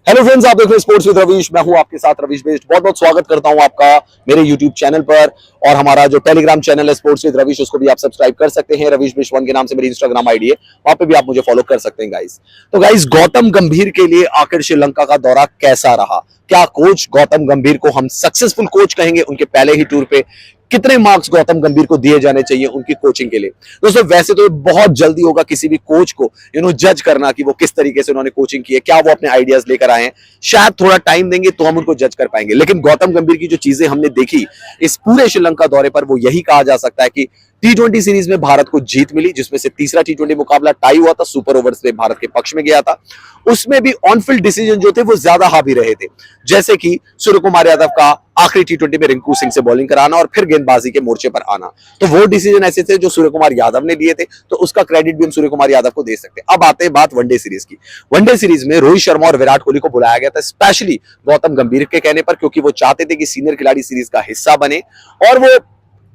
Hello friends, आप देख रहे हैं स्पोर्ट्स विद रवीश। मैं हूं आपके साथ रवीश बेस्ट। बहुत बहुत स्वागत करता हूं आपका मेरे यूट्यूब चैनल पर। और हमारा जो टेलीग्राम चैनल है स्पोर्ट्स विद रवीश, उसको भी आप सब्सक्राइब कर सकते हैं। रवीश बेस्ट 1 के नाम से मेरी इंस्टाग्राम आईडी है, वहां पे भी आप मुझे फॉलो कर सकते हैं गाइस। तो गाइस, गौतम गंभीर के लिए आखिर श्रीलंका का दौरा कैसा रहा? क्या कोच गौतम गंभीर को हम सक्सेसफुल कोच कहेंगे उनके पहले ही टूर पे? कितने मार्क्स गौतम गंभीर को दिए जाने चाहिए उनकी कोचिंग के लिए? दोस्तों, वैसे तो बहुत जल्दी होगा किसी भी कोच को जज करना कि वो किस तरीके से उन्होंने कोचिंग की है, क्या वो अपने आइडियाज लेकर आए हैं। शायद थोड़ा टाइम देंगे तो हम उनको जज कर पाएंगे, लेकिन गौतम गंभीर की जो चीजें हमने देखी इस पूरे श्रीलंका दौरे पर, वो यही कहा जा सकता है कि T20 सीरीज में भारत को जीत मिली, जिसमें से तीसरा T20 मुकाबला टाई हुआ था, सुपर ओवर्स में भारत के पक्ष में गया था। उसमें भी ऑन फील्ड डिसीजन जो थे वो ज्यादा हावी रहे थे, जैसे कि सूर्य कुमार यादव का आखिरी T20 में रिंकू सिंह से बॉलिंग कराना और फिर गेंदबाजी के मोर्चे पर आना। तो वो डिसीजन ऐसे थे जो सूर्य कुमार यादव ने लिए थे, तो उसका क्रेडिट भी हम सूर्य कुमार यादव को दे सकते हैं। अब आते हैं बात वनडे सीरीज की। वनडे सीरीज में रोहित शर्मा और विराट कोहली को बुलाया गया था, स्पेशली गौतम गंभीर के कहने पर, क्योंकि वो चाहते थे कि सीनियर खिलाड़ी सीरीज का हिस्सा बने, और वो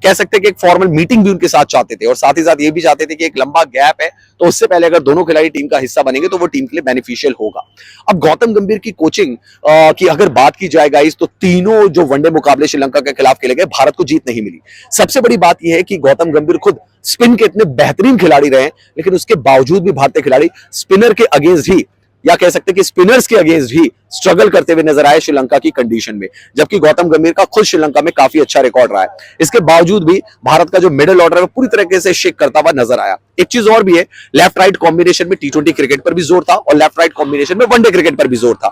कह सकते हैं कि एक फॉर्मल मीटिंग भी उनके साथ चाहते थे, और साथ ही साथ ये भी चाहते थे कि एक लंबा गैप है, तो उससे पहले अगर दोनों खिलाड़ी टीम का हिस्सा बनेंगे तो वो टीम के लिए बेनिफिशियल होगा। अब गौतम गंभीर की कोचिंग की अगर बात की जाए गाइस, तो तीनों जो वनडे मुकाबले श्रीलंका के खिलाफ खेले गए, भारत को जीत नहीं मिली। सबसे बड़ी बात यह है कि गौतम गंभीर खुद स्पिन के इतने बेहतरीन खिलाड़ी रहे, लेकिन उसके बावजूद भी भारतीय खिलाड़ी स्पिनर के अगेंस्ट ही, या कह सकते हैं कि स्पिनर्स के अगेंस्ट ही स्ट्रगल करते हुए नजर आए श्रीलंका की कंडीशन में, जबकि गौतम गंभीर का खुद श्रीलंका में काफी अच्छा रिकॉर्ड रहा है। इसके बावजूद भी भारत का जो मिडिल ऑर्डर है वो पूरी तरीके से शेक करता हुआ नजर आया। एक चीज और भी है, लेफ्ट राइट कॉम्बिनेशन में T20 क्रिकेट पर भी जोर था, और लेफ्ट राइट कॉम्बिनेशन में वनडे क्रिकेट पर भी जोर था।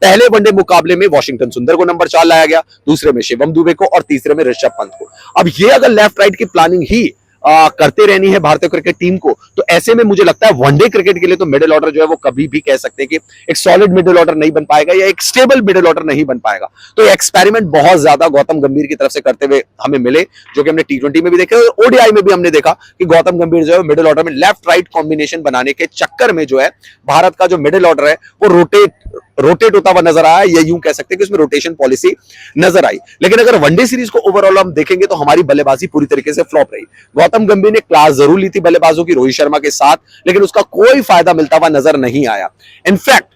पहले वनडे मुकाबले में वॉशिंगटन सुंदर को नंबर 4 लाया गया, दूसरे में शिवम दुबे को, और तीसरे में ऋषभ पंत को। अब ये अगर लेफ्ट राइट की प्लानिंग ही करते रहनी है भारतीय क्रिकेट टीम को, तो ऐसे में मुझे लगता है वनडे क्रिकेट के लिए तो मिडिल ऑर्डर जो है वो कभी भी कह सकते हैं कि एक सॉलिड मिडिल ऑर्डर नहीं बन पाएगा, या एक स्टेबल मिडिल ऑर्डर नहीं बन पाएगा। तो एक्सपेरिमेंट बहुत ज्यादा गौतम गंभीर की तरफ से करते हुए हमें मिले, जो कि हमने T20 में भी देखे, और ODI में भी हमने देखा कि गौतम गंभीर जो है मिडिल ऑर्डर में लेफ्ट राइट कॉम्बिनेशन बनाने के चक्कर में जो है भारत का जो मिडिल ऑर्डर है वो रोटेट होता हुआ नजर आया, या यूं कह सकते हैं कि उसमें रोटेशन पॉलिसी नजर आई। लेकिन अगर वनडे सीरीज को ओवरऑल हम देखेंगे तो हमारी बल्लेबाजी पूरी तरीके से फ्लॉप रही। गौतम गंभीर ने क्लास जरूर ली थी बल्लेबाजों की रोहित शर्मा के साथ, लेकिन उसका कोई फायदा मिलता हुआ नजर नहीं आया। इनफैक्ट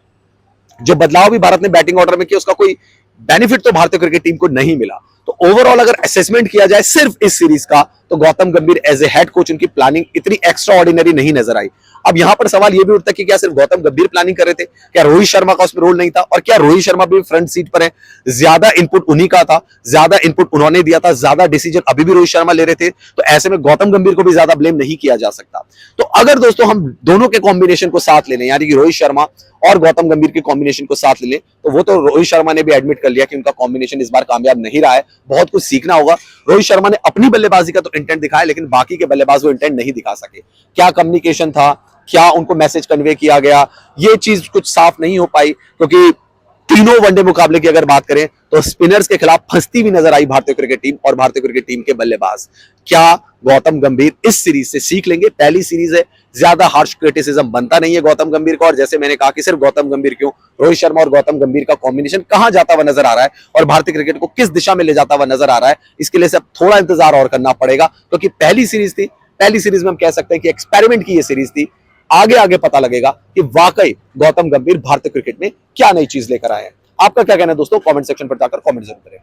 जो बदलाव भी भारत ने बैटिंग ऑर्डर में किया, उसका कोई बेनिफिट तो भारतीय क्रिकेट टीम को नहीं मिला। तो ओवरऑल अगर असेसमेंट किया जाए सिर्फ इस सीरीज का, तो गौतम गंभीर एज ए हेड कोच उनकी प्लानिंग इतनी एक्स्ट्रा ऑर्डिनरी नहीं नजर आई। अब यहां पर सवाल यह भी उठता है कि क्या सिर्फ गौतम गंभीर प्लानिंग कर रहे थे, क्या रोहित शर्मा का उसमें रोल नहीं था, और क्या रोहित शर्मा भी फ्रंट सीट पर है? ज्यादा इनपुट उन्हीं का था, ज्यादा इनपुट उन्होंने दिया था, ज्यादा डिसीजन अभी भी रोहित शर्मा ले रहे थे, तो ऐसे में गौतम गंभीर को भी ज्यादा ब्लेम नहीं किया जा सकता। तो अगर दोस्तों हम दोनों के कॉम्बिनेशन को साथ ले लें, यानी कि रोहित शर्मा और गौतम गंभीर के कॉम्बिनेशन को साथ ले लें, तो वो तो रोहित शर्मा ने भी एडमिट कर लिया कि उनका कॉम्बिनेशन इस बार कामयाब नहीं रहा है, बहुत कुछ सीखना होगा। रोहित शर्मा ने अपनी बल्लेबाजी का तो इंटेंट दिखाया, लेकिन बाकी के बल्लेबाज वो इंटेंट नहीं दिखा सके। क्या कम्युनिकेशन था, क्या उनको मैसेज कन्वे किया गया, ये चीज कुछ साफ नहीं हो पाई, क्योंकि तीनों वनडे मुकाबले की अगर बात करें तो स्पिनर्स के खिलाफ फंसती भी नजर आई भारतीय क्रिकेट टीम और भारतीय क्रिकेट टीम के बल्लेबाज। क्या गौतम गंभीर इस सीरीज से सीख लेंगे? पहली सीरीज है, ज्यादा हार्श क्रिटिसिज्म बनता नहीं है गौतम गंभीर का, और जैसे मैंने कहा कि सिर्फ गौतम गंभीर क्यों, रोहित शर्मा और गौतम गंभीर का कॉम्बिनेशन कहां जाता हुआ नजर आ रहा है और भारतीय क्रिकेट को किस दिशा में ले जाता हुआ नजर आ रहा है, इसके लिए सब थोड़ा इंतजार और करना पड़ेगा, क्योंकि पहली सीरीज थी। पहली सीरीज में हम कह सकते हैं कि एक्सपेरिमेंट की ये सीरीज थी। आगे आगे पता लगेगा कि वाकई गौतम गंभीर भारतीय क्रिकेट में क्या नई चीज लेकर आए हैं। आपका क्या कहना है दोस्तों? कमेंट सेक्शन पर जाकर कमेंट जरूर करें।